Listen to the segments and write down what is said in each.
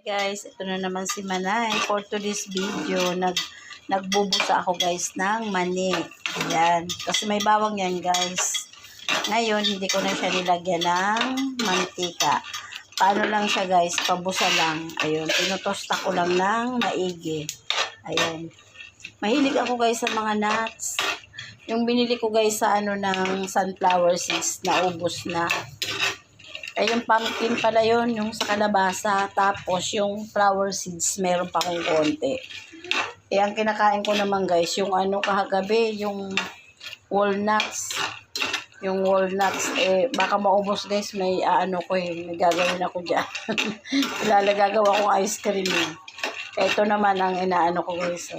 Guys, ito na naman si Manay. For today's video, nagbubusa ako guys ng mani. Ayan. Kasi may bawang yan guys. Ngayon, hindi ko na siya nilagyan ng mantika. Paano lang siya guys? Pabusa lang. Ayun. Tinutosta ko lang ng maigi. Ayun. Mahilig ako guys sa mga nuts. Yung binili ko guys sa ng sunflower seeds na ubos na. Ay, yung pumpkin pala yun, yung sa kalabasa. Tapos, yung flower seeds, meron pa akong konti. Eh, ang kinakain ko naman guys, yung kahagabi, yung walnuts. Yung walnuts, baka maubos guys, may may gagawin ako dyan. Gagawa kong ice cream. Ito naman ang inaano ko guys.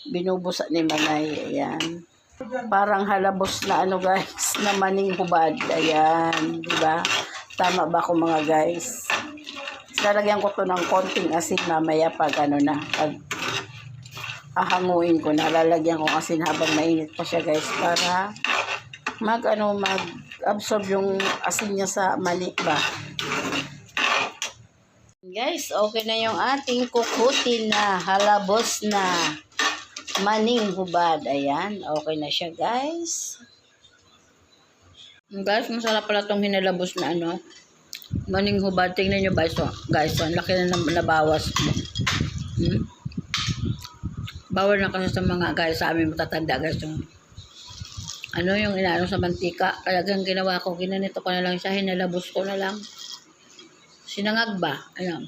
Binubusa ni Manay, ayan. Parang halabos na guys, na maning hubad. Ayan, di ba? Tama ba ako mga guys? Lalagyan ko to ng konting asin mamaya pag pag ahanguin ko na. Lalagyan ko asin habang mainit pa siya guys para mag-absorb yung asin niya sa mani ba. Guys, okay na yung ating kukutin na halabos na maning hubad. Ayan, okay na siya guys. Guys, masarap pala itong hinalabos na maning hubad. Tingnan nyo guys, ang laki na nabawas mo. Bawal na kasi sa mga guys, sa amin matatanda guys, yung yung inaano sa mantika. Kaya ginawa ko, ginanito ko na lang siya, hinalabos ko na lang. Sinangag ba? Ayan.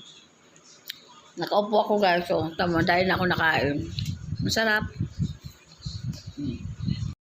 Nakaupo ako guys, tama, dahil na ako nakain. Masarap.